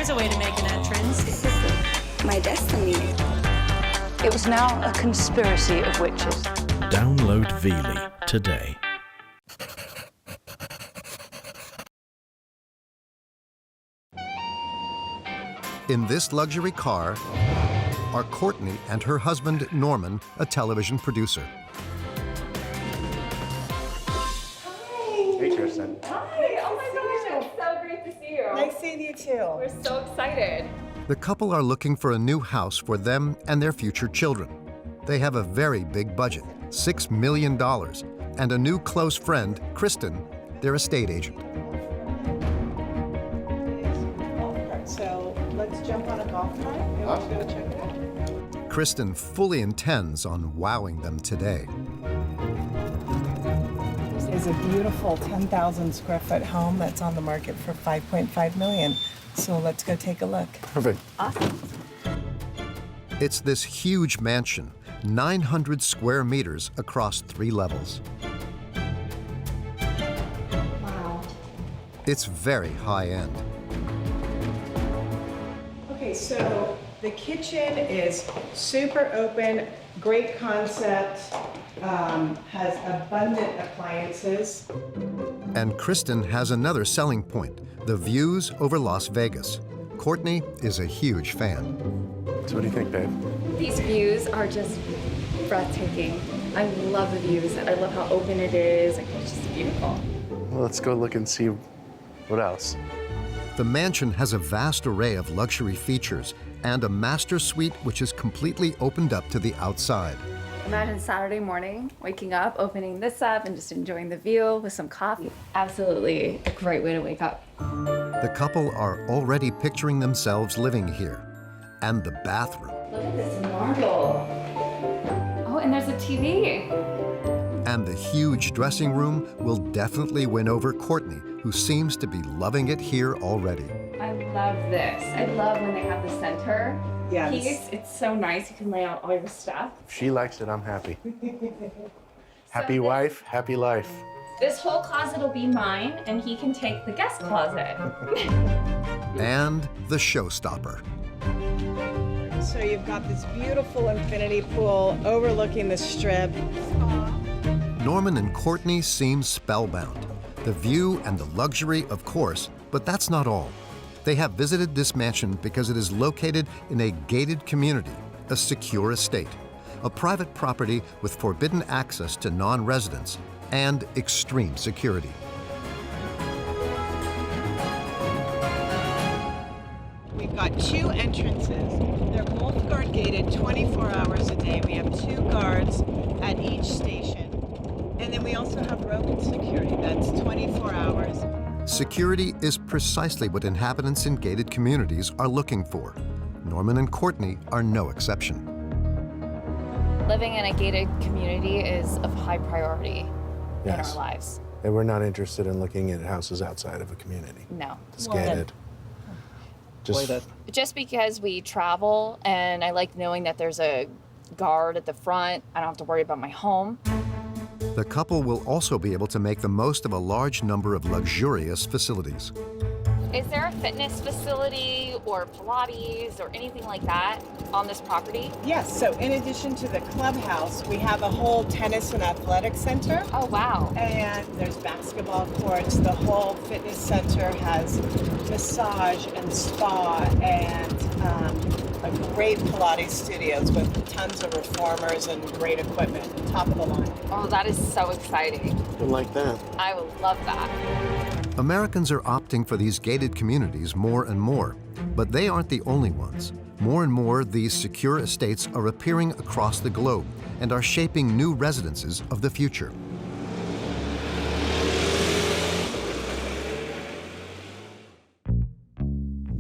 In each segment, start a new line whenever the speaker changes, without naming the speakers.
There's a way to make an entrance.
This is my destiny.
It was now a conspiracy of witches.
Download Veely today.
In this luxury car are Courtney and her husband, Norman, a television producer.
Hey, Kirsten.
Hi, oh my gosh, it's so great to see you.
Nice seeing you too.
We're so excited.
The couple are looking for a new house for them and their future children. They have a very big budget, $6 million, and a new close friend, Kristen, their estate agent.
So let's jump on a golf cart and let's go check it out.
Kristen fully intends on wowing them today.
This is a beautiful 10,000 square foot home that's on the market for $5.5 million. So let's go take a look.
Perfect.
Awesome.
It's this huge mansion, 900 square meters across 3 levels.
Wow.
It's very high-end.
Okay, so the kitchen is super open, great concept, has abundant appliances.
And Kristen has another selling point, the views over Las Vegas. Courtney is a huge fan.
So what do you think, babe?
These views are just breathtaking. I love the views. I love how open it is. Like, it's just beautiful.
Well, let's go look and see what else.
The mansion has a vast array of luxury features and a master suite which is completely opened up to the outside.
Imagine Saturday morning, waking up, opening this up, and just enjoying the view with some coffee. Absolutely a great way to wake up.
The couple are already picturing themselves living here. And the bathroom.
Look at this marble. Oh, and there's a TV.
And the huge dressing room will definitely win over Courtney, who seems to be loving it here already.
I love this. I love when they have the center
Yes.
piece. It's so nice. You can lay out all your stuff.
If she likes it, I'm happy. Happy
this-
wife, happy life.
This whole closet will be mine, and he can take the guest closet.
And the showstopper.
So you've got this beautiful infinity pool overlooking the strip.
Norman and Courtney seem spellbound. The view and the luxury, of course, but that's not all. They have visited this mansion because it is located in a gated community, a secure estate, a private property with forbidden access to non-residents and extreme security.
We've got 2 entrances. They're both guard gated 24 hours a day. We have 2 guards at each station. And then we also have roving security that's 24 hours.
Security is precisely what inhabitants in gated communities are looking for. Norman and Courtney are no exception.
Living in a gated community is of high priority in
Yes.
our lives.
And we're not interested in looking at houses outside of a community.
No.
It's gated.
Just because we travel and I like knowing that there's a guard at the front, I don't have to worry about my home.
The couple will also be able to make the most of a large number of luxurious facilities.
Is there a fitness facility or Pilates or anything like that on this property?
Yes, so in addition to the clubhouse, we have a whole tennis and athletic center.
Oh, wow.
And there's basketball courts. The whole fitness center has massage and spa and a great Pilates studios with tons of reformers and great equipment, top of the line.
Oh, that is so exciting.
Who like that?
I would love that.
Americans are opting for these gated communities more and more, but they aren't the only ones. More and more, these secure estates are appearing across the globe and are shaping new residences of the future.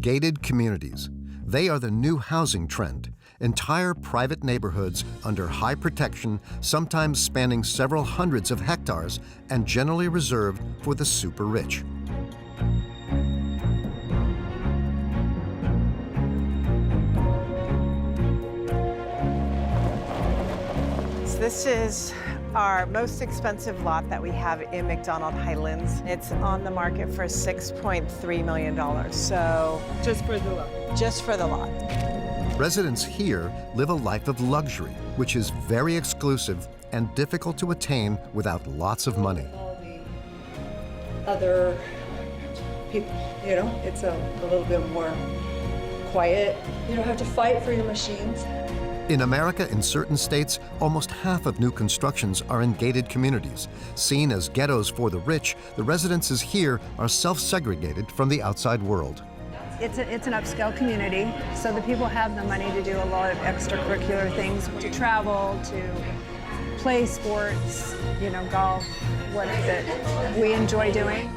Gated communities. They are the new housing trend. Entire private neighborhoods under high protection, sometimes spanning several hundreds of hectares, and generally reserved for the super rich.
This is our most expensive lot that we have in McDonald Highlands. It's on the market for $6.3 million. So
Just for the lot.
just for the lot.
Residents here live a life of luxury, which is very exclusive and difficult to attain without lots of money.
All the other people, you know, it's a little bit more quiet. You don't have to fight for your machines.
In America, in certain states, almost half of new constructions are in gated communities. Seen as ghettos for the rich, the residences here are self-segregated from the outside world.
It's an upscale community, so the people have the money to do a lot of extracurricular things, to travel, to play sports, you know, golf, what that we enjoy doing.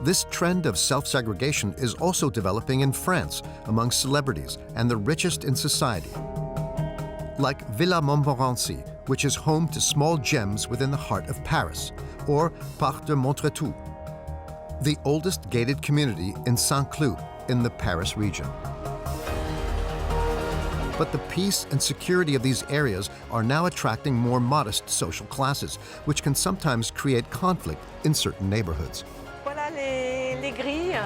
This trend of self-segregation is also developing in France among celebrities and the richest in society. Like Villa Montmorency, which is home to small gems within the heart of Paris, or Parc de Montretout, the oldest gated community in Saint-Cloud in the Paris region. But the peace and security of these areas are now attracting more modest social classes, which can sometimes create conflict in certain neighborhoods.
Voilà les grilles.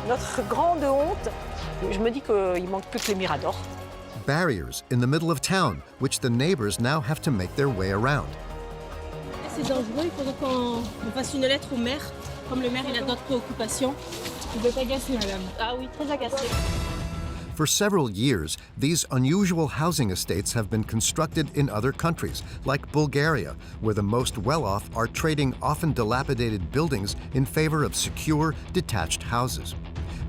Notre grande honte. Je me dis qu'il manque plus que les miradors.
Barriers in the middle of town, which the neighbors now have to make their way around.
C'est dangereux, il faudrait qu'on fasse une lettre au maire. Comme le maire, il a d'autres préoccupations. Vous êtes agacée, madame.
Ah oui, très agacée.
For several years, these unusual housing estates have been constructed in other countries, like Bulgaria, where the most well-off are trading often dilapidated buildings in favor of secure, detached houses.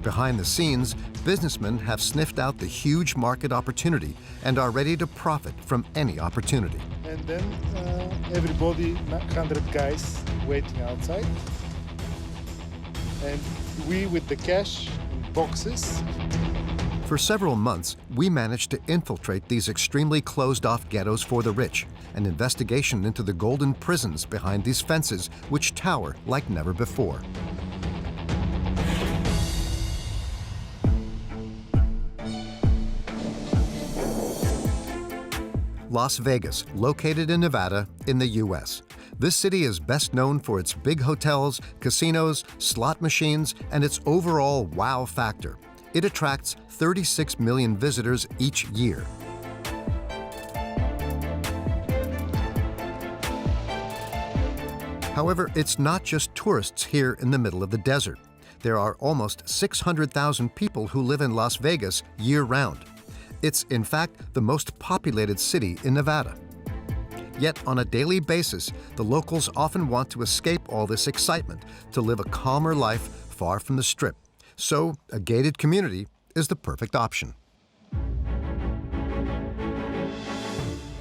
Behind the scenes, businessmen have sniffed out the huge market opportunity and are ready to profit from any opportunity.
And then everybody, 100 guys waiting outside. And we, with the cash in boxes.
For several months, we managed to infiltrate these extremely closed-off ghettos for the rich, an investigation into the golden prisons behind these fences, which tower like never before. Las Vegas, located in Nevada, in the U.S. This city is best known for its big hotels, casinos, slot machines, and its overall wow factor. It attracts 36 million visitors each year. However, it's not just tourists here in the middle of the desert. There are almost 600,000 people who live in Las Vegas year-round. It's, in fact, the most populated city in Nevada. Yet, on a daily basis, the locals often want to escape all this excitement, to live a calmer life far from the Strip. So, a gated community is the perfect option.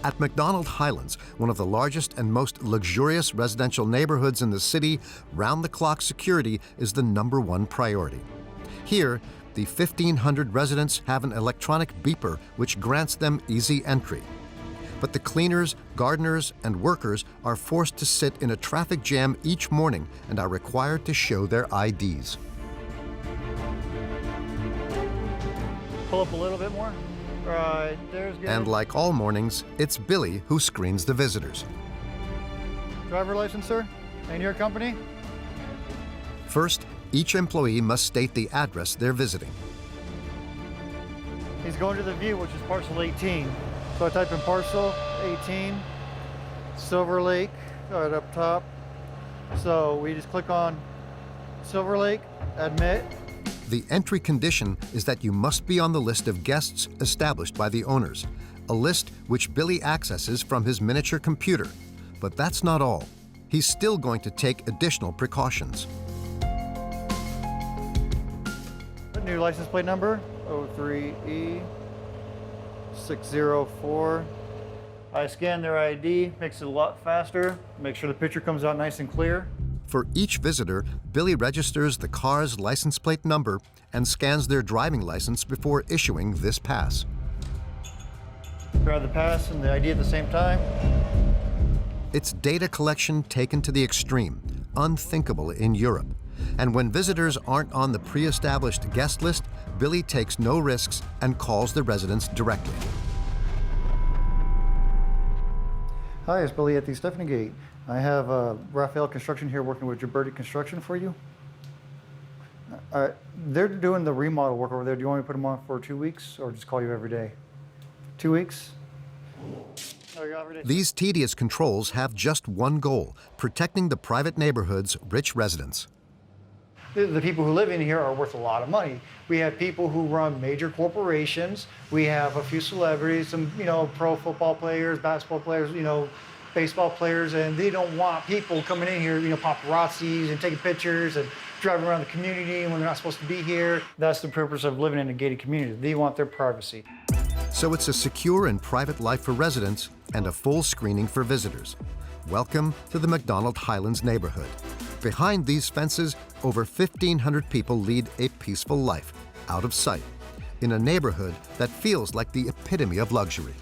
At McDonald Highlands, one of the largest and most luxurious residential neighborhoods in the city, round-the-clock security is the #1 priority. Here, the 1,500 residents have an electronic beeper which grants them easy entry. But the cleaners, gardeners, and workers are forced to sit in a traffic jam each morning and are required to show their IDs.
Pull up a little bit more. Right, there's good.
And like all mornings, it's Billy who screens the visitors.
Driver license, sir? And your company?
First, each employee must state the address they're visiting.
He's going to the view, which is parcel 18. So I type in parcel 18, Silver Lake, right up top. So we just click on Silver Lake, admit.
The entry condition is that you must be on the list of guests established by the owners, a list which Billy accesses from his miniature computer. But that's not all. He's still going to take additional precautions.
The new license plate number, 03E604. I scan their ID, makes it a lot faster, make sure the picture comes out nice and clear.
For each visitor, Billy registers the car's license plate number and scans their driving license before issuing this pass.
Grab the pass and the ID at the same time.
It's data collection taken to the extreme, unthinkable in Europe. And when visitors aren't on the pre-established guest list, Billy takes no risks and calls the residents directly.
Hi, it's Billy at the Stephanie Gate. I have Raphael Construction here working with Abode Construction for you. They're doing the remodel work over there. Do you want me to put them on for 2 weeks or just call you every day? 2 weeks?
These tedious controls have just one goal: protecting the private neighborhood's rich residents.
The people who live in here are worth a lot of money. We have people who run major corporations. We have a few celebrities, some, pro football players, basketball players, baseball players, and they don't want people coming in here, paparazzis and taking pictures and driving around the community when they're not supposed to be here. That's the purpose of living in a gated community. They want their privacy.
So it's a secure and private life for residents and a full screening for visitors. Welcome to the McDonald Highlands neighborhood. Behind these fences, over 1,500 people lead a peaceful life, out of sight, in a neighborhood that feels like the epitome of luxury.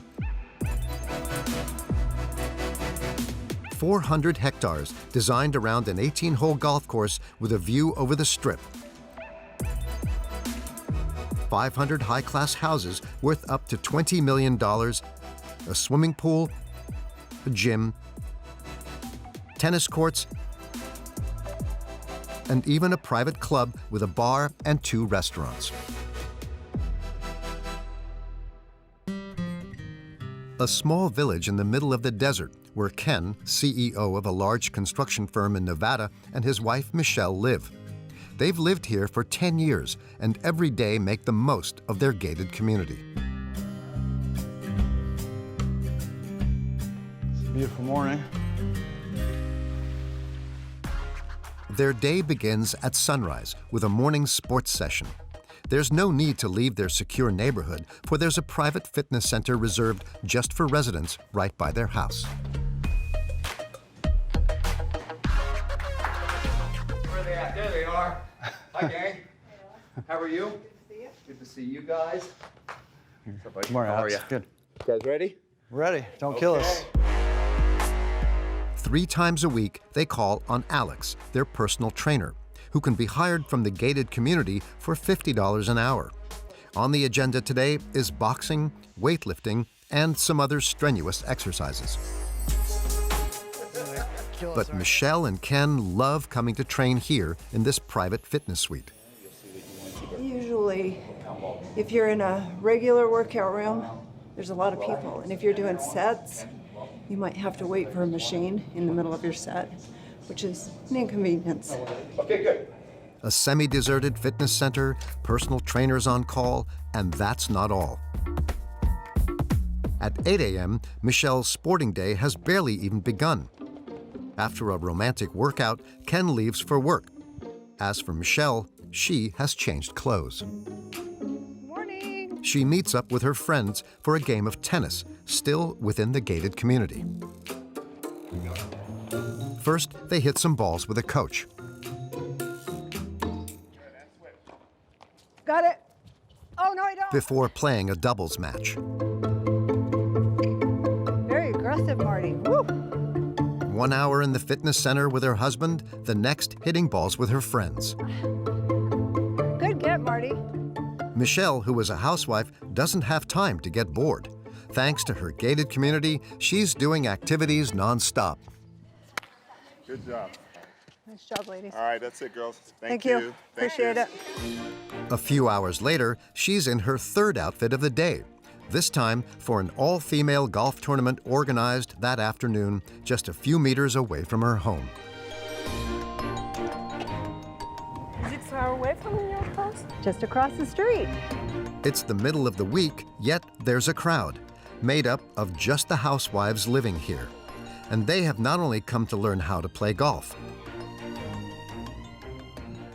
400 hectares designed around an 18-hole golf course with a view over the Strip. 500 high-class houses worth up to $20 million, a swimming pool, a gym, tennis courts, and even a private club with a bar and 2 restaurants. A small village in the middle of the desert where Ken, CEO of a large construction firm in Nevada, and his wife Michelle live. They've lived here for 10 years and every day make the most of their gated community.
It's a beautiful morning.
Their day begins at sunrise with a morning sports session. There's no need to leave their secure neighborhood, for there's a private fitness center reserved just for residents right by their house.
Where are they at? There they are. Hi, gang. How are you? Good to see you guys.
Good morning,
How are you?
Good.
You guys ready?
Ready. Don't kill us.
3 times a week, they call on Alex, their personal trainer, who can be hired from the gated community for $50 an hour. On the agenda today is boxing, weightlifting, and some other strenuous exercises. But Michelle and Ken love coming to train here in this private fitness suite.
Usually, if you're in a regular workout room, there's a lot of people. And if you're doing sets, you might have to wait for a machine in the middle of your set, which is an inconvenience.
Okay, good.
A semi-deserted fitness center, personal trainers on call, and that's not all. At 8 a.m., Michelle's sporting day has barely even begun. After a romantic workout, Ken leaves for work. As for Michelle, she has changed clothes.
Morning.
She meets up with her friends for a game of tennis, still within the gated community. First, they hit some balls with a coach.
Got it. Oh, no, I don't.
Before playing a doubles match.
Very aggressive, Marty. Woo.
1 hour in the fitness center with her husband, the next hitting balls with her friends.
Good get, Marty.
Michelle, who is a housewife, doesn't have time to get bored. Thanks to her gated community, she's doing activities nonstop.
Good job.
Nice job, ladies.
All right, that's it, girls.
Thank you. Appreciate it.
A few hours later, she's in her third outfit of the day. This time for an all-female golf tournament organized that afternoon, just a few meters away from her home.
Is it far away from your house?
Just across the street.
It's the middle of the week, yet there's a crowd, made up of just the housewives living here. And they have not only come to learn how to play golf.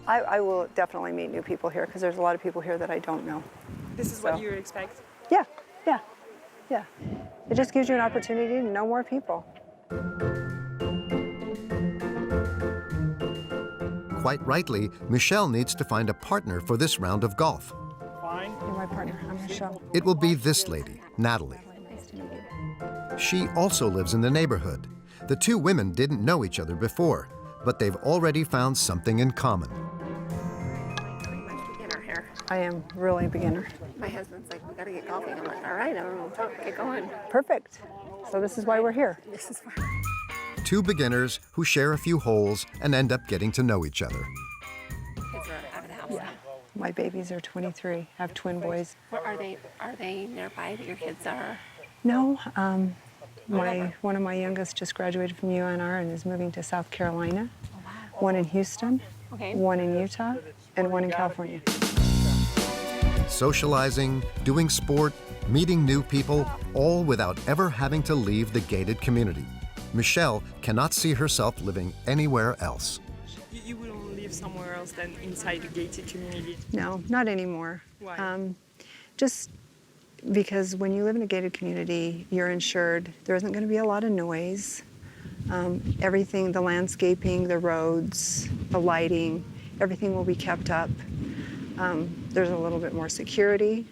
I will definitely meet new people here because there's a lot of people here that I don't know.
This is what you expect?
Yeah. It just gives you an opportunity to know more people.
Quite rightly, Michelle needs to find a partner for this round of golf.
You're my partner. I'm Michelle.
It will be this lady, Natalie.
Nice to meet you.
She also lives in the neighborhood. The two women didn't know each other before, but they've already found something in common.
I am really a beginner.
My husband's like, we gotta get golfing. I'm like, all right, get going.
Perfect. So this is why we're here.
This is fun.
Two beginners who share a few holes and end up getting to know each other.
Kids are out of the house.
Yeah. My babies are 23. I have twin boys.
What, are they nearby that your kids are?
No. One of my youngest just graduated from UNR and is moving to South Carolina.
Oh, wow.
One in Houston, one in Utah, and one in California.
Socializing, doing sport, meeting new people, all without ever having to leave the gated community. Michelle cannot see herself living anywhere else.
You wouldn't live somewhere else than inside the gated community?
No, not anymore.
Why?
Just because when you live in a gated community, you're insured. There isn't going to be a lot of noise. Everything, the landscaping, the roads, the lighting, everything will be kept up. There's a little bit more security.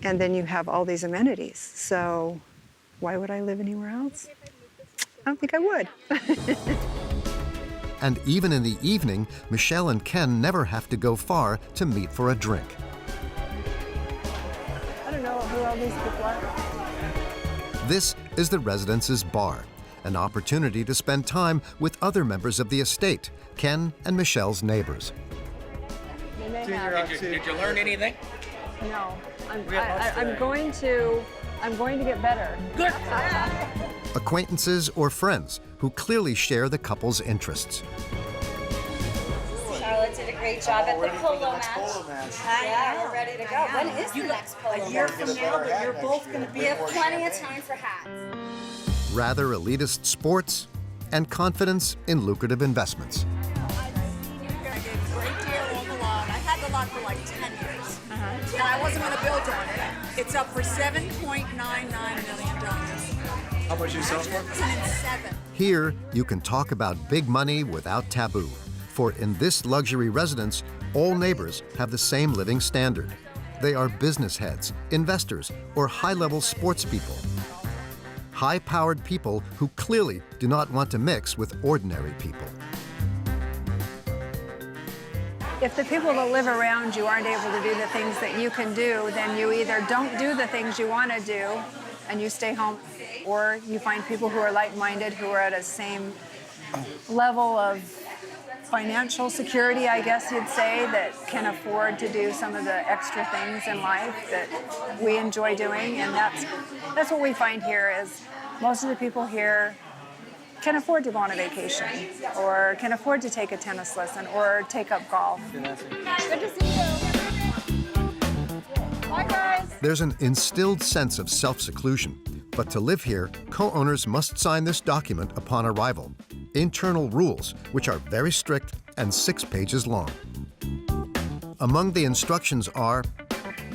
And then you have all these amenities. So why would I live anywhere else? I don't think I would.
And even in the evening, Michelle and Ken never have to go far to meet for a drink.
I don't know who all these people are.
This is the residence's bar, an opportunity to spend time with other members of the estate, Ken and Michelle's neighbors.
Did you learn anything?
No, I'm going to get better.
Good.
Acquaintances or friends who clearly share the couple's interests.
Charlotte did a great job at the polo match. Yeah, we're ready to go. When is the next polo match?
A year from now, but you're both going to be.
We have plenty of time for hats.
Rather elitist sports and confidence in lucrative investments.
Lot for like 10 years. And I wasn't going to build on it. It's up for $7.99 million.
How much you sell for?
7.
Here, you can talk about big money without taboo. For in this luxury residence, all neighbors have the same living standard. They are business heads, investors, or high-level sports people. High-powered people who clearly do not want to mix with ordinary people.
If the people that live around you aren't able to do the things that you can do, then you either don't do the things you want to do and you stay home, or you find people who are like-minded, who are at a same level of financial security, I guess you'd say, that can afford to do some of the extra things in life that we enjoy doing. And that's what we find here is most of the people here can afford to go on a vacation, or can afford to take a tennis lesson, or take up golf.
Good to see you. Bye, guys.
There's an instilled sense of self-seclusion, but to live here, co-owners must sign this document upon arrival. Internal rules, which are very strict and 6 pages long. Among the instructions are,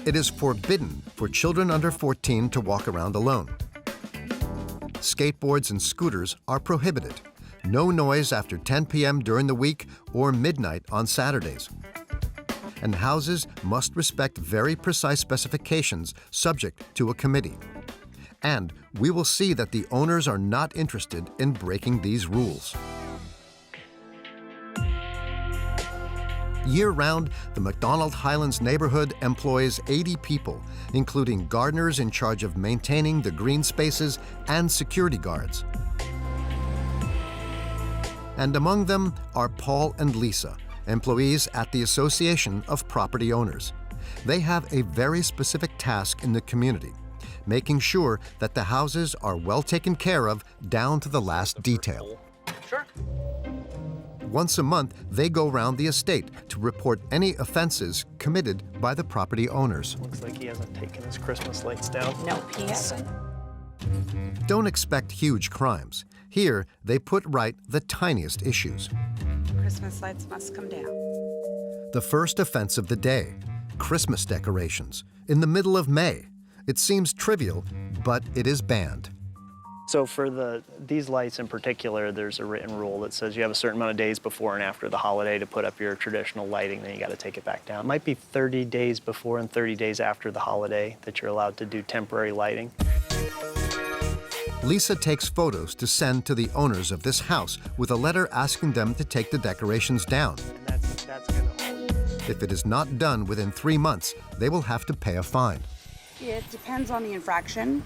it is forbidden for children under 14 to walk around alone. Skateboards and scooters are prohibited. No noise after 10 p.m. during the week or midnight on Saturdays. And houses must respect very precise specifications subject to a committee. And we will see that the owners are not interested in breaking these rules. Year-round, the McDonald Highlands neighborhood employs 80 people, including gardeners in charge of maintaining the green spaces and security guards. And among them are Paul and Lisa, employees at the Association of Property Owners. They have a very specific task in the community, making sure that the houses are well taken care of down to the last detail.
Sure.
Once a month, they go round the estate to report any offenses committed by the property owners.
Looks like he hasn't taken his Christmas lights down.
Nope, he hasn't.
Don't expect huge crimes. Here, they put right the tiniest issues.
Christmas lights must come down.
The first offense of the day, Christmas decorations, in the middle of May. It seems trivial, but it is banned.
So for these lights in particular, there's a written rule that says you have a certain amount of days before and after the holiday to put up your traditional lighting, then you got to take it back down. It might be 30 days before and 30 days after the holiday that you're allowed to do temporary lighting.
Lisa takes photos to send to the owners of this house with a letter asking them to take the decorations down.
And that's gonna
If it is not done within 3 months, they will have to pay a fine.
It depends on the infraction.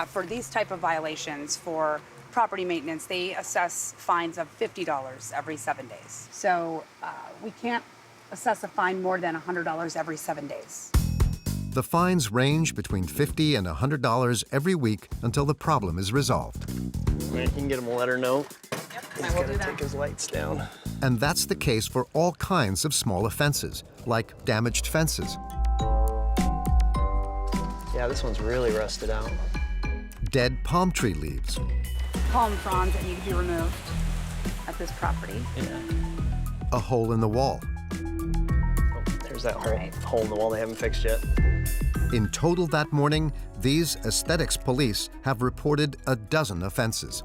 For these type of violations, for property maintenance, they assess fines of $50 every 7 days. So we can't assess a fine more than $100 every 7 days.
The fines range between $50 and $100 every week until the problem is resolved.
You can get him a letter note.
I will do that.
Take his lights down.
And that's the case for all kinds of small offenses, like damaged fences,
Yeah, this one's really rusted out.
dead palm tree leaves,
Palm fronds that need to be removed at this property.
Yeah.
a hole in the wall.
There's that hole in the wall they haven't fixed yet.
In total that morning, these aesthetics police have reported a dozen offenses.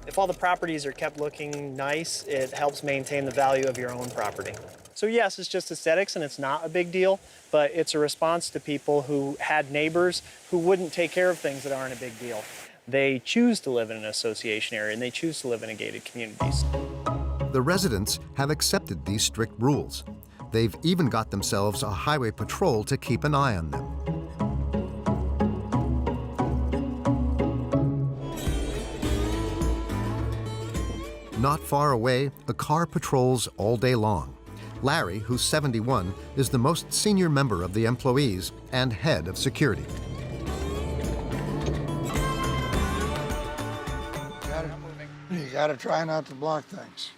If all the properties are kept looking nice, it helps maintain the value of your own property. So yes, it's just aesthetics and it's not a big deal, but it's a response to people who had neighbors who wouldn't take care of things that aren't a big deal. They choose to live in an association area and they choose to live in a gated communities.
The residents have accepted these strict rules. They've even got themselves a highway patrol to keep an eye on them. Not far away, a car patrols all day long. Larry, who's 71, is the most senior member of the employees and head of security.
You gotta try not to block things.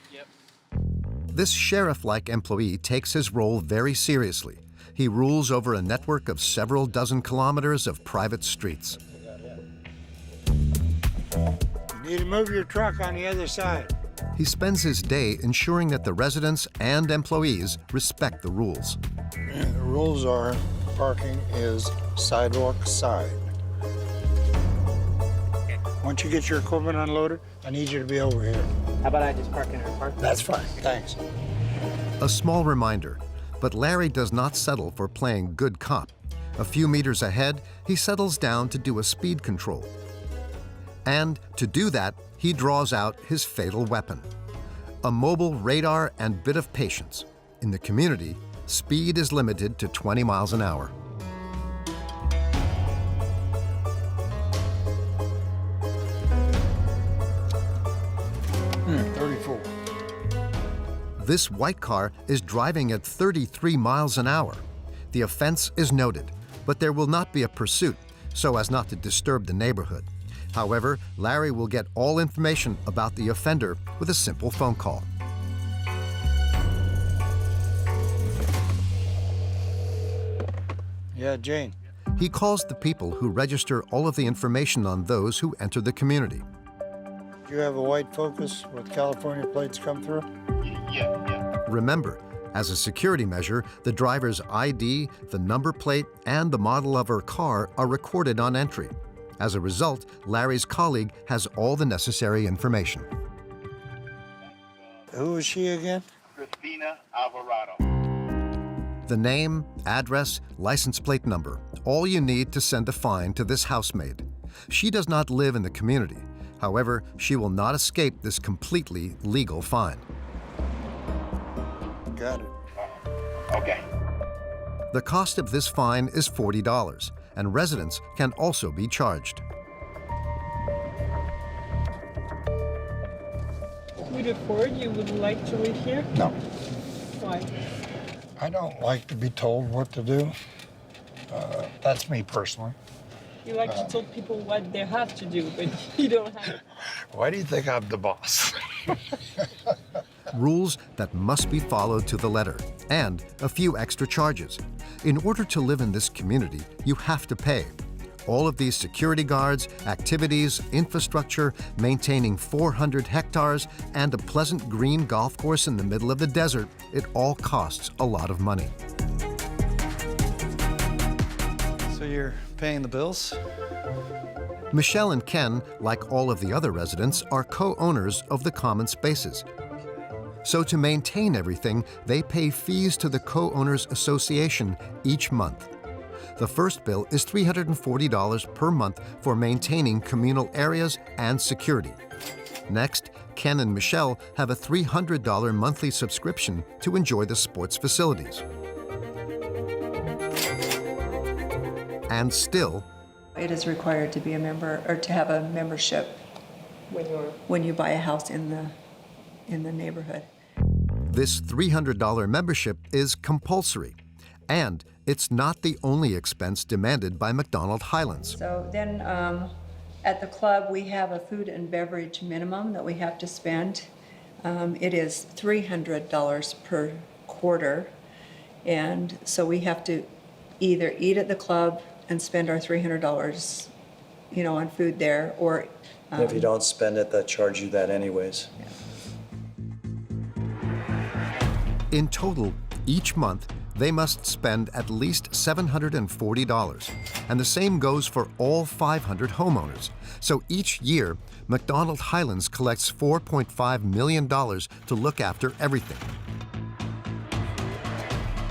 This sheriff-like employee takes his role very seriously. He rules over a network of several dozen kilometers of private streets.
You need to move your truck on the other side.
He spends his day ensuring that the residents and employees respect the rules.
The rules are parking is sidewalk side. Once you get your equipment unloaded, I need you to be over here.
How about I just park in our park?
That's fine, thanks.
A small reminder, but Larry does not settle for playing good cop. A few meters ahead, he settles down to do a speed control. And to do that, he draws out his fatal weapon, a mobile radar and bit of patience. In the community, speed is limited to 20 miles an hour.
Hmm, 34.
This white car is driving at 33 miles an hour. The offense is noted, but there will not be a pursuit so as not to disturb the neighborhood. However, Larry will get all information about the offender with a simple phone call.
Yeah, Jane.
He calls the people who register all of the information on those who enter the community.
Do you have a white Focus with California plates come through? Yeah.
Remember, as a security measure, the driver's ID, the number plate, and the model of her car are recorded on entry. As a result, Larry's colleague has all the necessary information.
Who is she again?
Christina Alvarado.
The name, address, license plate number, all you need to send a fine to this housemaid. She does not live in the community. However, she will not escape this completely legal fine.
Got it.
Okay.
The cost of this fine is $40, and residents can also be charged.
With a Ford, you would like to live here?
No.
Why?
I don't like to be told what to do. That's me personally.
You like to tell people what they have to do, but you don't have to.
Why do you think I'm the boss?
Rules that must be followed to the letter, and a few extra charges. In order to live in this community, you have to pay. All of these security guards, activities, infrastructure, maintaining 400 hectares, and a pleasant green golf course in the middle of the desert, it all costs a lot of money.
So you're paying the bills?
Michelle and Ken, like all of the other residents, are co-owners of the common spaces. So to maintain everything, they pay fees to the co-owners association each month. The first bill is $340 per month for maintaining communal areas and security. Next, Ken and Michelle have a $300 monthly subscription to enjoy the sports facilities. And still,
it is required to be a member or to have a membership when you buy a house in the neighborhood.
this $300 membership is compulsory, and it's not the only expense demanded by McDonald Highlands.
So then at the club, we have a food and beverage minimum that we have to spend. It is $300 per quarter, and so we have to either eat at the club and spend our $300, you know, on food there, or
And if you don't spend it, they charge you that anyways.
In total, each month, they must spend at least $740, and the same goes for all 500 homeowners. So each year, McDonald Highlands collects $4.5 million to look after everything.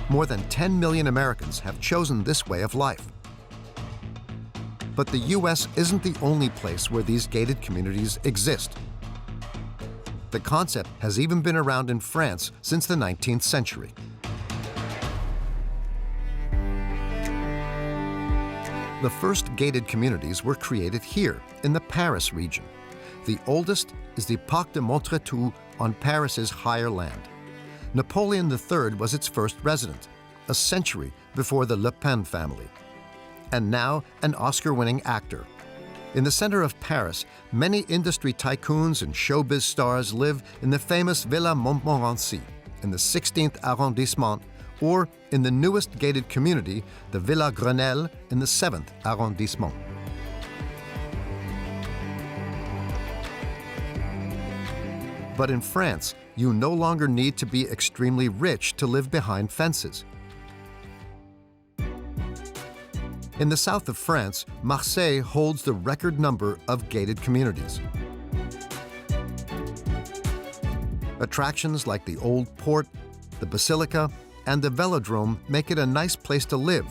More than 10 million Americans have chosen this way of life. But the U.S. isn't the only place where these gated communities exist. The concept has even been around in France since the 19th century. The first gated communities were created here, in the Paris region. The oldest is the Parc de Montretout on Paris's higher land. Napoleon III was its first resident, a century before the Le Pen family. And now an Oscar-winning actor. In the center of Paris, many industry tycoons and showbiz stars live in the famous Villa Montmorency in the 16th arrondissement, or in the newest gated community, the Villa Grenelle in the 7th arrondissement. But in France, you no longer need to be extremely rich to live behind fences. In the south of France, Marseille holds the record number of gated communities. Attractions like the Old Port, the Basilica, and the Velodrome make it a nice place to live.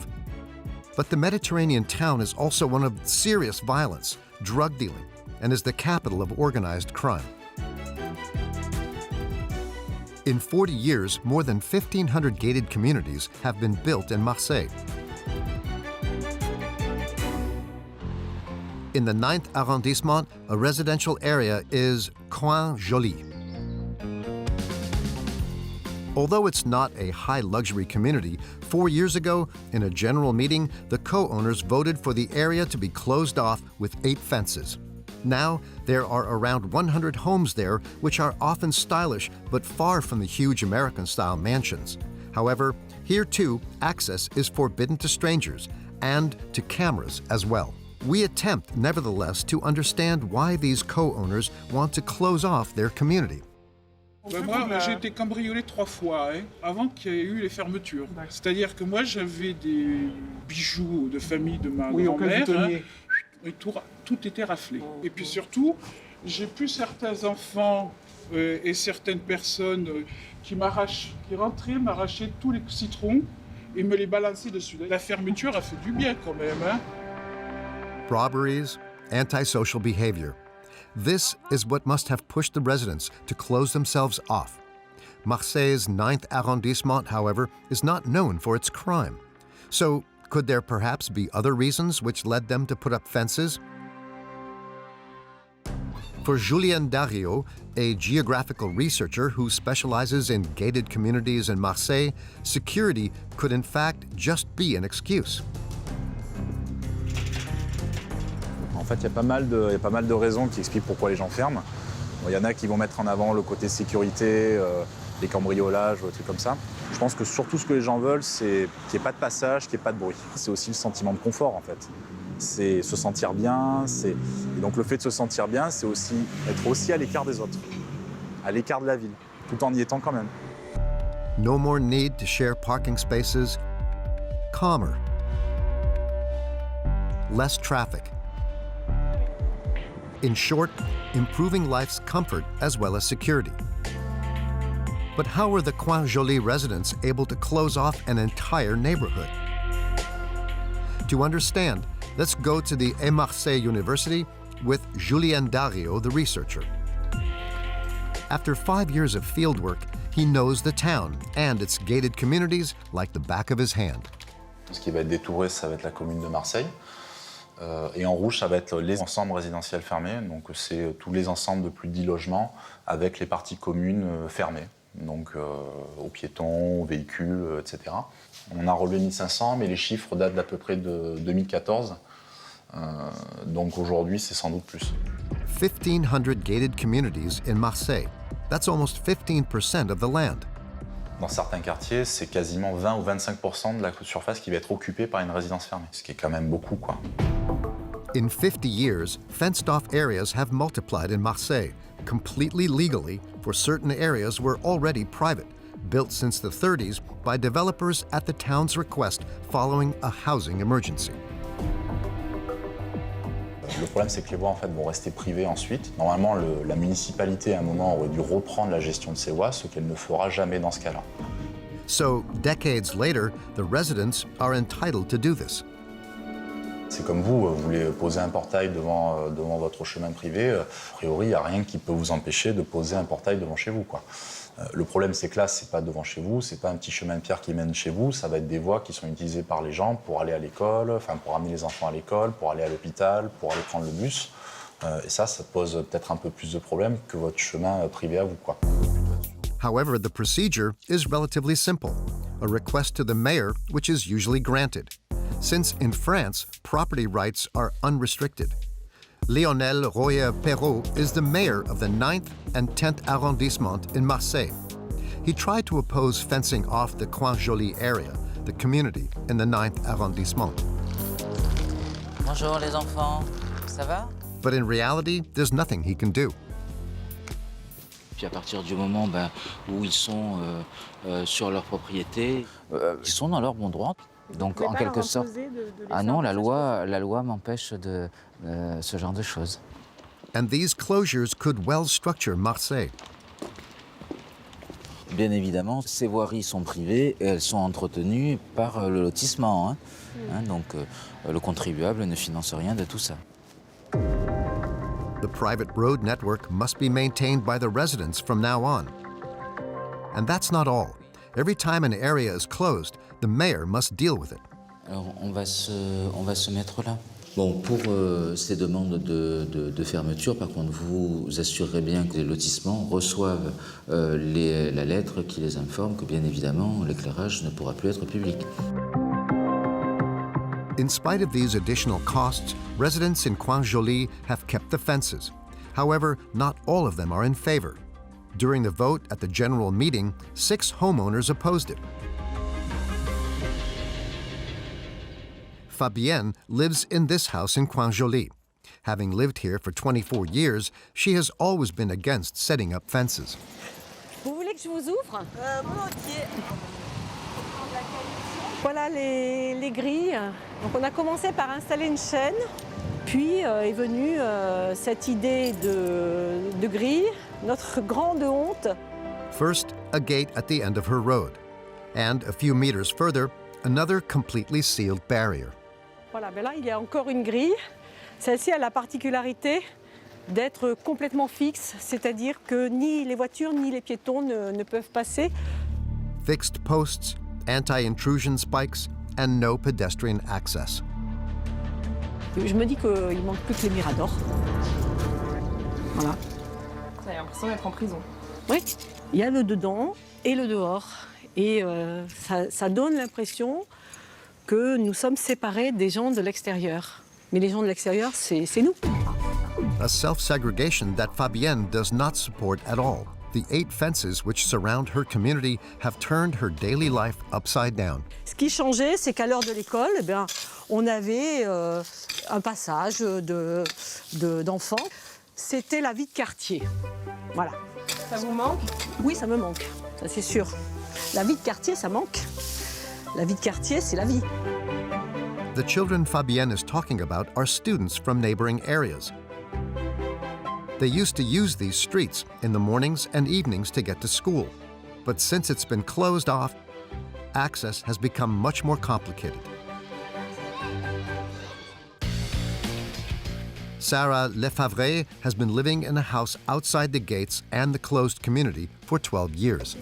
But the Mediterranean town is also one of serious violence, drug dealing, and is the capital of organized crime. In 40 years, more than 1,500 gated communities have been built in Marseille. In the 9th arrondissement, a residential area is Coin Joli. Although it's not a high-luxury community, 4 years ago, in a general meeting, the co-owners voted for the area to be closed off with 8 fences. Now, there are around 100 homes there, which are often stylish, but far from the huge American-style mansions. However, here too, access is forbidden to strangers, and to cameras as well. We attempt, nevertheless, to understand why these co-owners want to close off their community.
Moi, j'ai été cambriolé 3 fois avant qu'il y ait eu les fermetures. C'est-à-dire que moi, j'avais des bijoux de famille de ma grand-mère. Et tout était raflé. Et puis surtout, j'ai plus certains enfants et certaines personnes qui rentraient, m'arrachaient tous les citrons et me les balançaient dessus. La fermeture a fait du bien quand même. Hein.
Robberies, antisocial behavior. This is what must have pushed the residents to close themselves off. Marseille's 9th arrondissement, however, is not known for its crime. So, could there perhaps be other reasons which led them to put up fences? For Julien Dario, a geographical researcher who specializes in gated communities in Marseille, security could in fact just be an excuse.
En fait, il y a pas mal de raisons qui expliquent pourquoi les gens ferment. Il y en a qui vont mettre en avant le côté sécurité, les cambriolages, des trucs comme ça. Je pense que surtout ce que les gens veulent, c'est qu'il n'y ait pas de passage, qu'il n'y ait pas de bruit. C'est aussi le sentiment de confort, en fait. C'est se sentir bien. Et donc le fait de se sentir bien, c'est aussi être aussi à l'écart des autres, à l'écart de la ville, tout en y étant quand même.
No more need to share parking spaces. Calmer. Less traffic. In short, improving life's comfort as well as security. But how are the Coin Joli residents able to close off an entire neighborhood? To understand, let's go to the Marseille University with Julien Dario, the researcher. After 5 years of fieldwork, he knows the town and its gated communities like the back of his hand.
Ce qui va être détouré, ça va être la commune de Marseille. Et en rouge, ça va être les ensembles résidentiels fermés. Donc c'est tous les ensembles de plus de 10 logements avec les parties communes fermées. Donc aux piétons, aux véhicules, etc. On a relevé 1500, mais les chiffres datent d'à peu près de 2014. Donc aujourd'hui, c'est sans doute plus.
1,500 gated communities in Marseille. That's almost 15% of the land.
Dans certains quartiers, c'est quasiment 20 ou 25% de la surface qui va être occupée par une résidence fermée, ce qui est quand même beaucoup, quoi.
In 50 years, fenced-off areas have multiplied in Marseille, completely legally for certain areas were already private, built since the 30s by developers at the town's request following a housing emergency.
Le problème, c'est que les voies en fait, vont rester privées ensuite. Normalement, la municipalité, à un moment, aurait dû reprendre la gestion de ces voies, ce qu'elle ne fera jamais dans ce cas-là.
So, decades later, the residents are entitled to do this.
C'est comme vous voulez poser un portail devant votre chemin privé, a priori, il n'y a rien qui peut vous empêcher de poser un portail devant chez vous, quoi. Le problème, c'est que là, c'est pas devant chez vous, c'est pas un petit chemin de pierre qui mène chez vous, ça va être des voies qui sont utilisées par les gens pour aller à l'école, enfin pour amener les enfants à l'école, pour aller à l'hôpital, pour aller prendre le bus. Et ça pose peut-être un peu plus de problèmes que votre chemin privé à vous, quoi.
However, the procedure is relatively simple. A request to the mayor, which is usually granted. Since in France, property rights are unrestricted. Lionel Royer-Perrault is the mayor of the 9th and 10th arrondissement in Marseille. He tried to oppose fencing off the Coin Joly area, the community in the 9th arrondissement.
Bonjour les enfants, ça va?
But in reality, there's nothing he can do.
Puis à partir du moment où ils sont sur leur propriété, ils sont dans leur bon droit. Donc en quelque sorte, ah non, la loi m'empêche de ce genre de choses.
And these closures could well structure Marseille.
Bien évidemment, ces voiries sont privées et elles sont entretenues par le lotissement. Donc le contribuable ne finance rien de tout ça.
The private road network must be maintained by the residents from now on. And that's not all. Every time an area is closed, the mayor must deal with it.
Alors on va se mettre là. Bon, pour ces demandes de fermeture, par contre, vous assurerez bien que les lotissements reçoivent la lettre qui les informe que, bien évidemment, l'éclairage ne pourra plus être public.
In spite of these additional costs, residents in Coin Joly have kept the fences. However, not all of them are in favor. During the vote at the general meeting, 6 homeowners opposed it. Fabienne lives in this house in Coin Joly. Having lived here for 24 years, she has always been against setting up fences.
Vous voulez que je vous ouvre?
Volontiers.
Voilà les grilles. Donc on a commencé par installer une chaîne, puis est venue cette idée de grille, notre grande honte.
First, a gate at the end of her road, and a few meters further, another completely sealed barrier.
Voilà, là il y a encore une grille. Celle-ci a la particularité d'être complètement fixe, c'est-à-dire que ni les voitures ni les piétons ne peuvent passer.
Fixed posts, anti-intrusion spikes, and no pedestrian access.
Je me dis qu'il manque plus que les miradors. Voilà.
Ça a l'impression d'être en prison.
Oui, il y a le dedans et le dehors. Et ça donne l'impression que nous sommes séparés des gens de l'extérieur. Mais les gens de l'extérieur, c'est nous.
A self-segregation that Fabienne does not support at all. The 8 fences which surround her community have turned her daily life upside down.
Ce qui changeait, c'est qu'à l'heure de l'école, on avait un passage d'enfants. C'était la vie de quartier. Voilà.
Ça vous manque?
Oui, ça me manque, ça c'est sûr. La vie de quartier, ça manque. La vie de quartier, c'est la vie.
The children Fabienne is talking about are students from neighboring areas. They used to use these streets in the mornings and evenings to get to school. But since it's been closed off, access has become much more complicated. Sarah Lefavre has been living in a house outside the gates and the closed community for 12 years.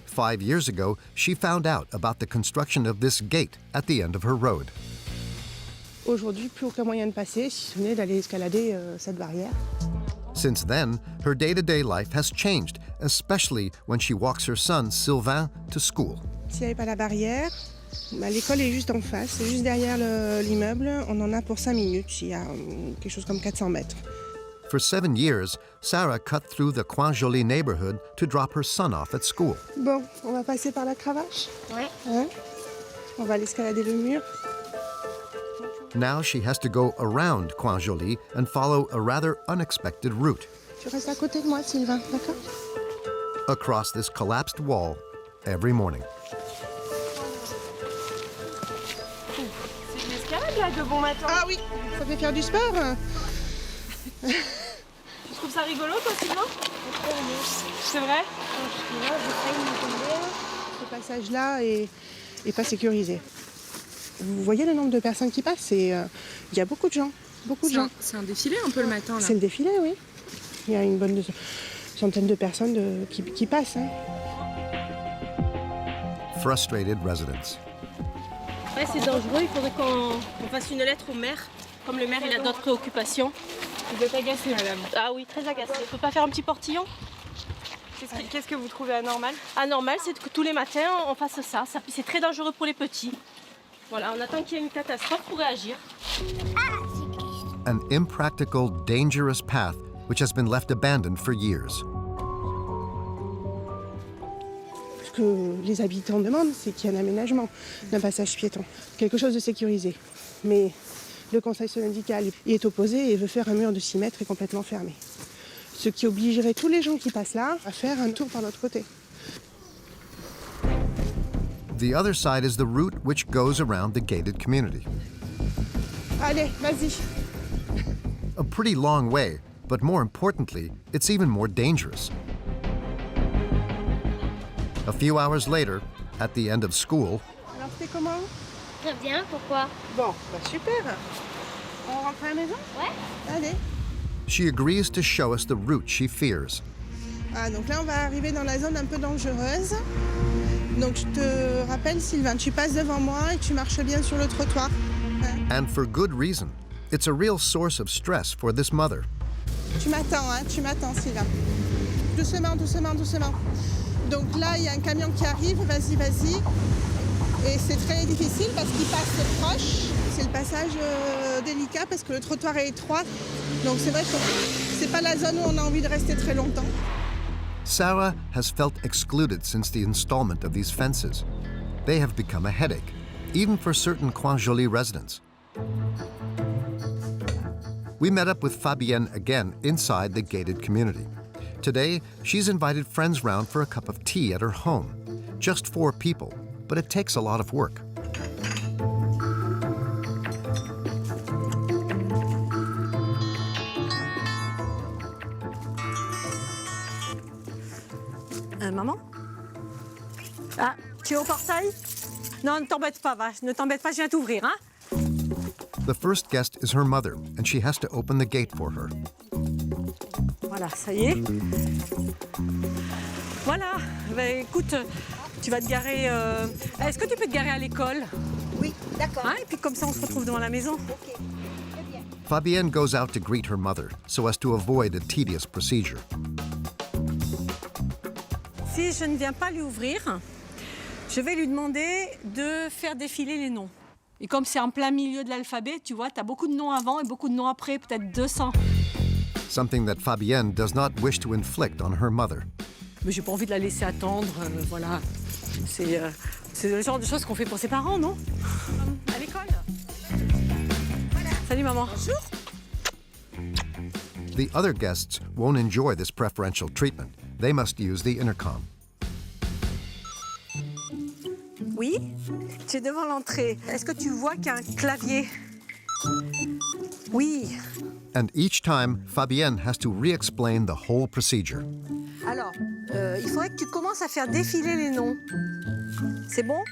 5 years ago, she found out about the construction of this gate at the end of her road.
Aujourd'hui, plus aucun moyen de passer, si ce n'est d'aller escalader cette barrière.
Since then, her day-to-day life has changed, especially when she walks her son, Sylvain, to school.
S'il n'y avait pas la barrière, l'école est juste en face, c'est juste derrière l'immeuble. On en a pour 5 minutes, il y a quelque chose comme 400 mètres.
For 7 years, Sarah cut through the Coin Joly neighborhood to drop her son off at school.
Bon, on va passer par la cravache.
Ouais.
Hein? On va aller escalader le mur.
Now she has to go around Coin Joly and follow a rather unexpected route.
Tu restes à côté de moi, Sylvain, d'accord?
Across this collapsed wall every morning.
C'est une escalade là de bon matin.
Ah oui, ça fait faire du sport.
Tu trouves ça rigolo toi Sylvain? C'est vrai?
Ce passage-là est pas sécurisé. Vous voyez le nombre de personnes qui passent, il y a beaucoup de gens,
C'est un défilé un peu le matin là.
C'est le défilé, oui. Il y a une bonne centaine de personnes qui passent. Hein.
Frustrated residents.
Ouais, c'est dangereux, il faudrait qu'on fasse une lettre au maire. Comme le maire il a d'autres préoccupations.
Vous êtes agacée madame.
Ah oui, très agacée. On peut pas faire un petit portillon?
Qu'est-ce que vous trouvez anormal?
Anormal, c'est que tous les matins on fasse ça. C'est très dangereux pour les petits. Voilà, on attend qu'il y ait une catastrophe pour réagir.
An impractical, dangerous path which has been left abandoned for years.
Ce que les habitants demandent, c'est qu'il y ait un aménagement d'un passage piéton, quelque chose de sécurisé. Mais le conseil syndical y est opposé et veut faire un mur de 6 mètres et complètement fermé. Ce qui obligerait tous les gens qui passent là à faire un tour par l'autre côté.
The other side is the route which goes around the gated community.
Allez, vas-y.
A pretty long way, but more importantly, it's even more dangerous. A few hours later, at the end of school,
Alors c'était comment?
Très bien, pourquoi?
Bon, bah super. On rentre à la maison?
Ouais.
Allez.
she agrees to show us the route she fears.
Ah, donc là, on va arriver dans la zone un peu dangereuse. Donc je te rappelle, Sylvain, tu passes devant moi et tu marches bien sur le trottoir.
And for good reason. It's a real source of stress for this mother.
Tu m'attends, Sylvain. Doucement, doucement, doucement. Donc là, il y a un camion qui arrive, vas-y, vas-y. Et c'est très difficile parce qu'il passe proche. C'est le passage délicat parce que le trottoir est étroit. Donc c'est vrai que c'est pas la zone où on a envie de rester très longtemps.
Sarah has felt excluded since the installment of these fences. They have become a headache, even for certain Coin Joly residents. We met up with Fabienne again inside the gated community. Today, she's invited friends round for a cup of tea at her home. Just 4 people, but it takes a lot of work.
Maman? Ah, tu es au portail? Non, ne t'embête pas, vache. Ne t'embête pas, je viens t'ouvrir, hein?
The first guest is her mother, and she has to open the gate for her.
Voilà, ça y est. Voilà, ben, écoute, tu vas te garer... Est-ce que tu peux te garer à l'école?
Oui, d'accord.
Hein? Et puis comme ça, on se retrouve devant la maison.
Ok, très bien.
Fabienne goes out to greet her mother so as to avoid a tedious procedure.
Si je ne viens pas lui ouvrir, je vais lui demander de faire défiler les noms. Et comme c'est en plein milieu de l'alphabet, tu vois, tu as beaucoup de noms avant et beaucoup de noms après, peut-être 200.
Something that Fabienne does not wish to inflict on her mother.
Mais j'ai pas envie de la laisser attendre, voilà. C'est le genre de choses qu'on fait pour ses parents, non? À l'école. Voilà. Salut maman. Bonjour.
The other guests won't enjoy this preferential treatment. They must use the intercom.
Oui, tu es devant l'entrée. Est-ce que tu vois qu'il y a un clavier? Oui.
And each time, Fabienne has to re-explain the whole procedure.
Alors, il faudrait que tu commences à faire défiler les noms. C'est bon?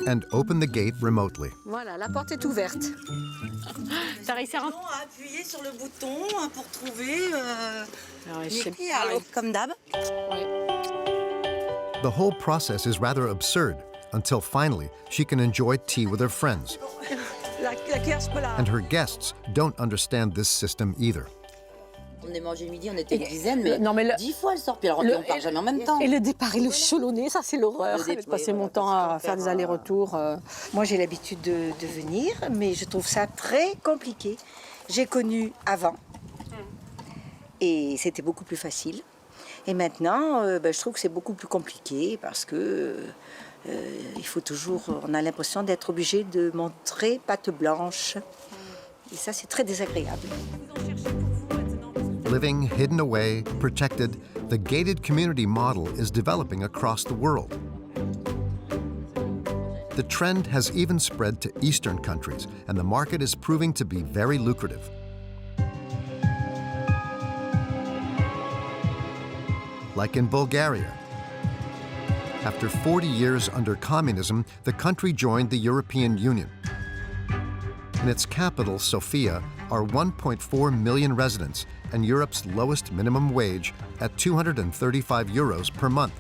and open the gate remotely.
Voilà, la porte est ouverte.
T'as réussi à appuyer sur le bouton pour trouver les clés, comme d'hab.
The whole process is rather absurd until finally she can enjoy tea with her friends. And her guests don't understand this system either.
On est mangé le midi, on était une dizaine, mais 10 fois elle sort, puis alors on ne part jamais en même temps.
Et le départ et le chalonné, ça c'est l'horreur. Je passais mon temps à faire des allers-retours.
Moi j'ai l'habitude de venir, mais je trouve ça très compliqué. J'ai connu avant, et c'était beaucoup plus facile. Et maintenant, je trouve que c'est beaucoup plus compliqué, parce que il faut toujours, on a l'impression d'être obligé de montrer patte blanche. Et ça c'est très désagréable.
Living hidden away, protected, the gated community model is developing across the world. The trend has even spread to Eastern countries, and the market is proving to be very lucrative. Like in Bulgaria. After 40 years under communism, the country joined the European Union. In its capital, Sofia, are 1.4 million residents and Europe's lowest minimum wage at 235 euros per month.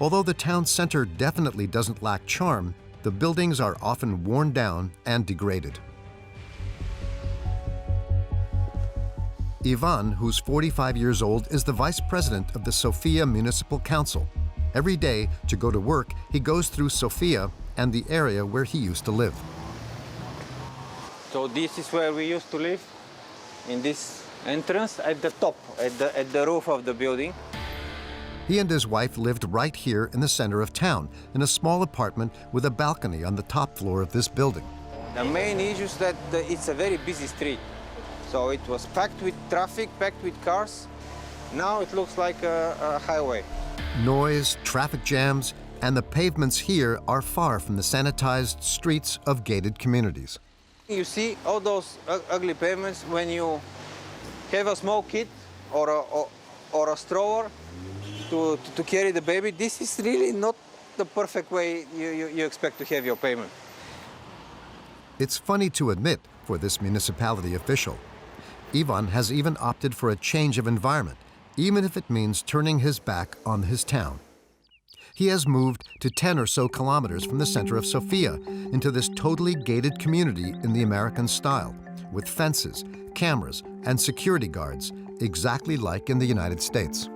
Although the town center definitely doesn't lack charm, the buildings are often worn down and degraded. Ivan, who's 45 years old, is the vice president of the Sofia Municipal Council. Every day, to go to work, he goes through Sofia and the area where he used to live.
So this is where we used to live, in this entrance at the top, at the roof of the building.
He and his wife lived right here in the center of town, in a small apartment with a balcony on the top floor of this building.
The main issue is that it's a very busy street. So it was packed with traffic, packed with cars. Now it looks like a highway.
Noise, traffic jams, and the pavements here are far from the sanitized streets of gated communities.
You see all those ugly pavements when you have a small kid or a stroller to carry the baby. This is really not the perfect way you expect to have your pavement.
It's funny to admit for this municipality official. Ivan has even opted for a change of environment, even if it means turning his back on his town. He has moved to 10 or so kilometers from the center of Sofia into this totally gated community in the American style, with fences, cameras, and security guards, exactly like in the United States.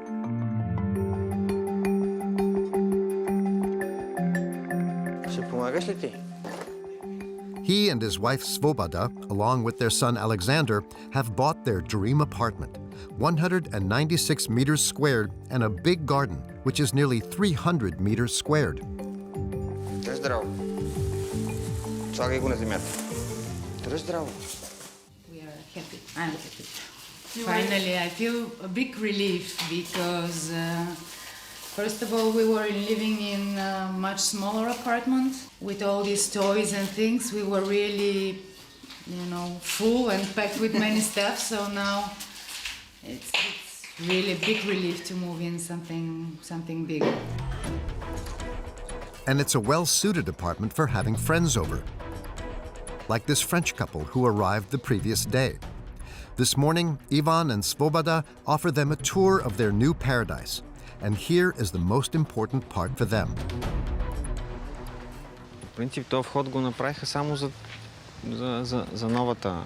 He and his wife Svoboda, along with their son Alexander, have bought their dream apartment, 196 meters squared and a big garden, which is nearly 300 meters squared.
Здраво. Слагай го на земята. Здраво.
We are happy. I'm happy. Finally, I feel a big relief because, first of all, we were living in a much smaller apartment with all these toys and things. We were really, full and packed with many stuff. So now it's really a big relief to move in something bigger.
And it's a well-suited apartment for having friends over, like this French couple who arrived the previous day. This morning, Ivan and Svoboda offer them a tour of their new paradise. And here is the most important part for them.
В принцип, този вход го направиха само за новата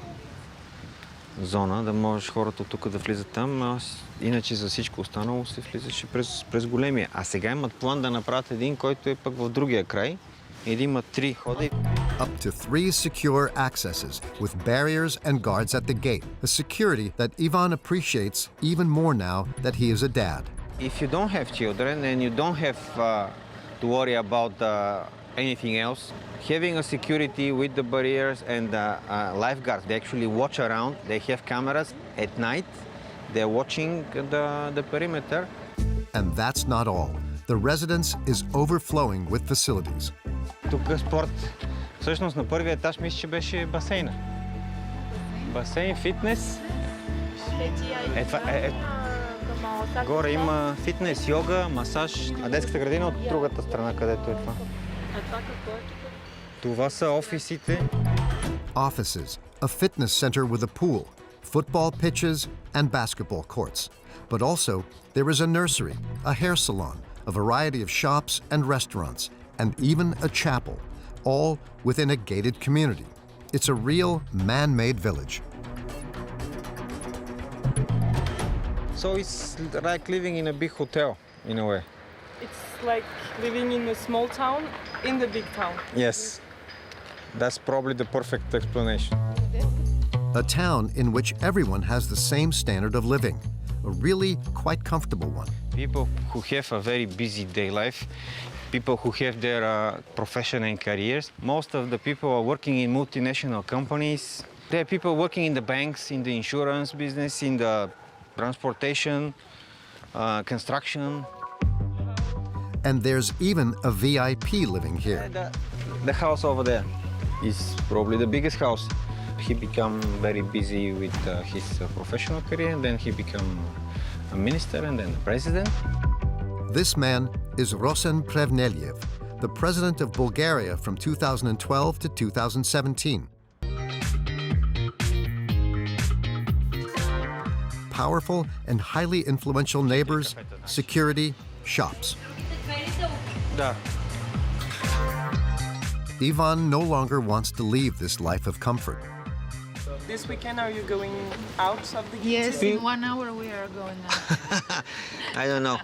зона, да можеш хората от тук да влизат там. Иначе за всичко останало се влизаше през големия. А сега имат план да направят един, който е пък в другия край. И да има 3 хода.
Up to 3 secure accesses with barriers and guards at the gate, a security that Ivan appreciates even more now that he is a dad.
If you don't have children and you don't have to worry about anything else, having a security with the barriers and lifeguards, they actually watch around. They have cameras at night. They're watching the perimeter.
And that's not all. The residence is overflowing with facilities.
Тук спорт. Всъщност на първия етаж мисля, че беше басейна. Басейн, фитнес. Горе има фитнес, йога, масаж, а детската градина от другата страна, където е това. Това са офисите.
Offices, a fitness center with a pool, football pitches, and basketball courts. But also, there is a nursery, a hair salon, a variety of shops and restaurants, and even a chapel, all within a gated community. It's a real man-made village.
So it's like living in a big hotel, in a way.
It's like living in a small town in the big town.
Yes, that's probably the perfect explanation.
A town in which everyone has the same standard of living, a really quite comfortable one.
People who have a very busy day life, people who have their profession and careers. Most of the people are working in multinational companies. There are people working in the banks, in the insurance business, in the transportation, construction.
And there's even a VIP living here.
The house over there is probably the biggest house. He became very busy with his professional career, and then he became a minister and then the president.
This man is Rosen Plevneliev, the president of Bulgaria from 2012 to 2017. Powerful and highly influential neighbors, security, shops.
Da.
Ivan no longer wants to leave this life of comfort.
This weekend, are you going out of the
Yes,
city?
in 1 hour we are going out.
I don't know.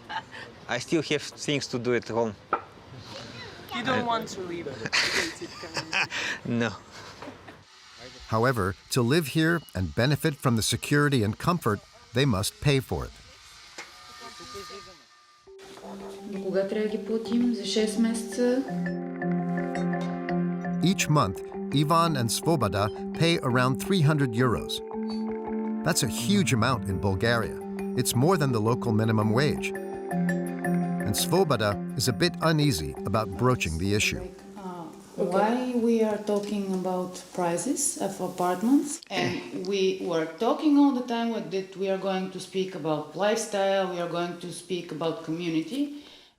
I still have things to do at home.
You don't want to leave the gated community?
No.
However, to live here and benefit from the security and comfort, they must pay for it.
Кога трябва да ги платим? За 6 месеца?
Each month, Ivan and Svoboda pay around 300 euros. That's a huge amount in Bulgaria. It's more than the local minimum wage. And Svoboda is a bit uneasy about broaching the issue.
Why we are talking about prices of apartments, and we were talking all the time that we are going to speak about lifestyle, we are going to speak about community.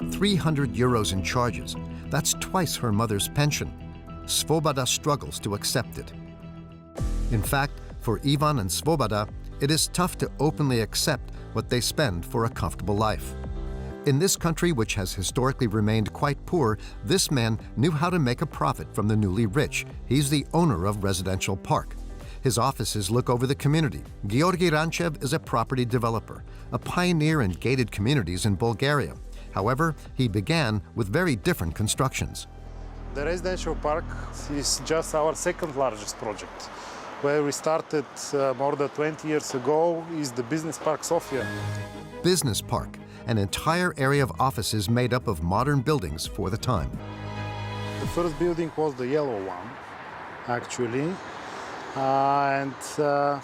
300 euros in charges. That's twice her mother's pension. Svoboda struggles to accept it. In fact, for Ivan and Svoboda, it is tough to openly accept what they spend for a comfortable life. In this country, which has historically remained quite poor, this man knew how to make a profit from the newly rich. He's the owner of Residential Park. His offices look over the community. Georgi Ranchev is a property developer, a pioneer in gated communities in Bulgaria. However, he began with very different constructions.
The Residential Park is just our second largest project. Where we started more than 20 years ago is the Business Park Sofia.
Business Park, an entire area of offices made up of modern buildings for the time.
The first building was the yellow one, actually, and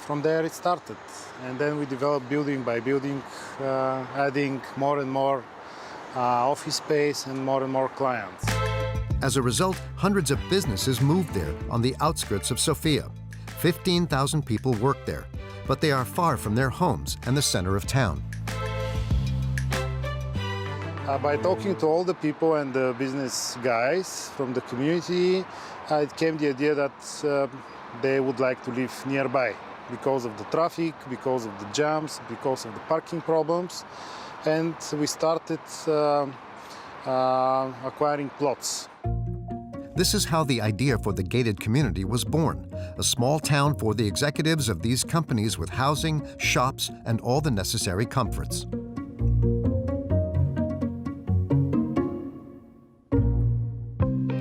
from there it started. And then we developed building by building, adding more and more office space and more clients.
As a result, hundreds of businesses moved there on the outskirts of Sofia. 15,000 people work there, but they are far from their homes and the center of town.
By talking to all the people and the business guys from the community, it came the idea that they would like to live nearby because of the traffic, because of the jams, because of the parking problems. And we started acquiring plots.
This is how the idea for the gated community was born, a small town for the executives of these companies with housing, shops, and all the necessary comforts.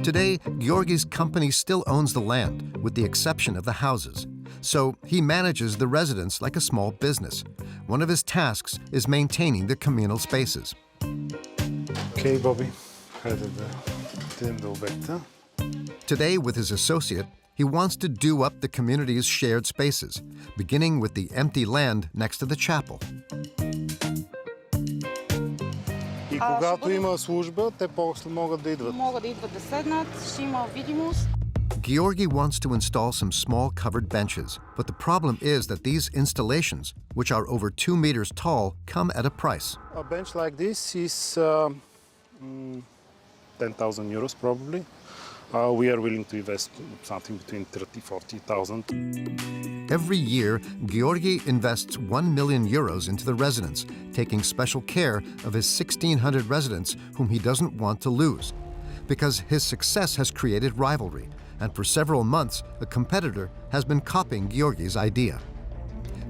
Today, Georgi's company still owns the land, with the exception of the houses. So he manages the residents like a small business. One of his tasks is maintaining the communal spaces.
Okay, Bobby.
Today, with his associate, he wants to do up the community's shared spaces, beginning with the empty land next to the chapel.
И когато има служба, те после могат да идват.
Могат да идват да седнат, ще има видимост.
Georgi wants to install some small covered benches, but the problem is that these installations, which are over 2 meters tall, come at a price.
A bench like this is 10,000 euros probably. we are willing to invest something between 30,000 40,000.
Every year, Georgi invests 1 million euros into the residents, taking special care of his 1,600 residents whom he doesn't want to lose. Because his success has created rivalry, and for several months, a competitor has been copying Georgi's idea.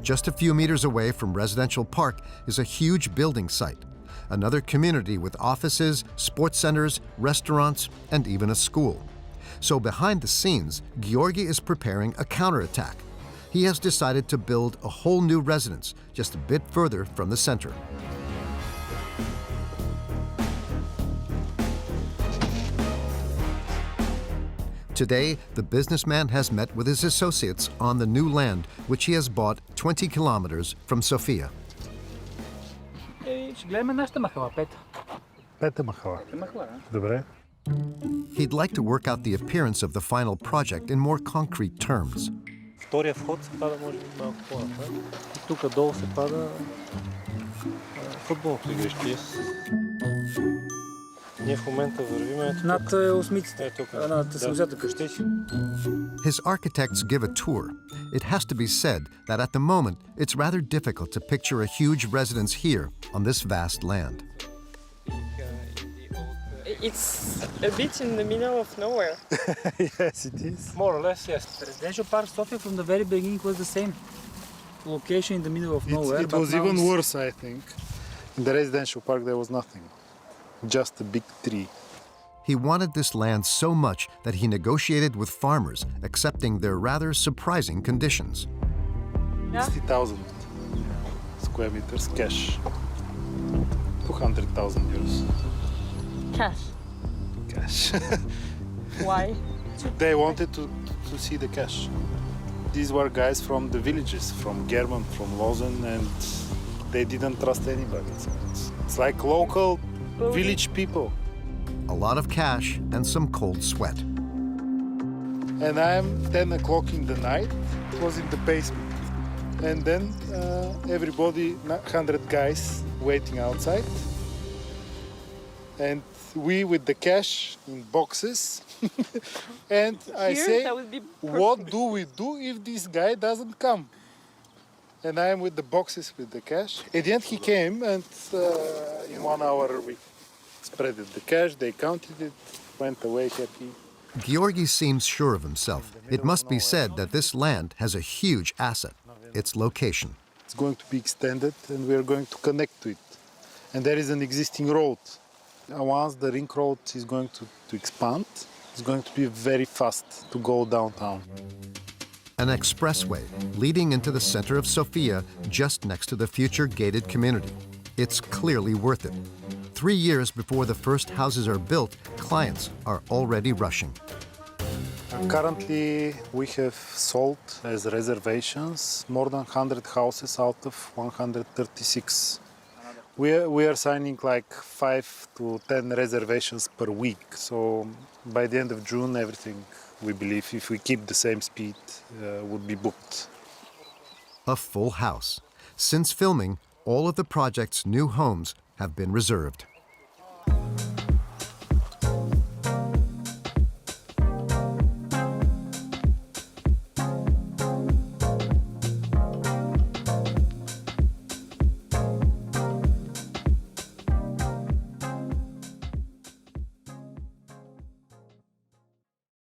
Just a few meters away from Residential Park is a huge building site, another community with offices, sports centers, restaurants, and even a school. So behind the scenes, Georgi is preparing a counterattack. He has decided to build a whole new residence just a bit further from the center. Today, the businessman has met with his associates on the new land, which he has bought 20 kilometers from Sofia. He'd like to work out the appearance of the final project in more concrete terms.
Втория вход се пада може би малко по-напред. Тук долу се пада футболното игрище. Ние в момента вървиме над осмиците. Над 70-та къщи.
His architects give a tour. It has to be said that at the moment, it's rather difficult to picture a huge residence here on this vast land.
It's a bit in the middle of nowhere.
Yes, it is. More or less, yes.
Residential Park Sofia from the very beginning was the same. Location in the middle of nowhere.
It was even worse, I think. In the residential park, there was nothing. Just a big tree.
He wanted this land so much that he negotiated with farmers, accepting their rather surprising conditions.
60,000 square meters cash. 200,000 euros.
Cash.
Cash.
Why?
They wanted to see the cash. These were guys from the villages, from German, from Lausanne, and they didn't trust anybody. It's like local village people.
A lot of cash and some cold sweat.
And I'm 10 o'clock in the night. It was in the basement. And then everybody, 100 guys waiting outside. And we with the cash in boxes. And I say, what do we do if this guy doesn't come? And I'm with the boxes with the cash. At the end he came and in 1 hour we spreaded the cash, they counted it, went away happy.
Georgi seems sure of himself. It must be said that this land has a huge asset, its location.
It's going to be extended and we are going to connect to it. And there is an existing road. Once the ring road is going to expand, it's going to be very fast to go downtown.
An expressway leading into the center of Sofia, just next to the future gated community. It's clearly worth it. 3 years before the first houses are built, clients are already rushing.
Currently, we have sold as reservations more than 100 houses out of 136. We are signing like 5 to 10 reservations per week. So by the end of June, everything, we believe, if we keep the same speed, would be booked.
A full house. Since filming, all of the project's new homes have been reserved.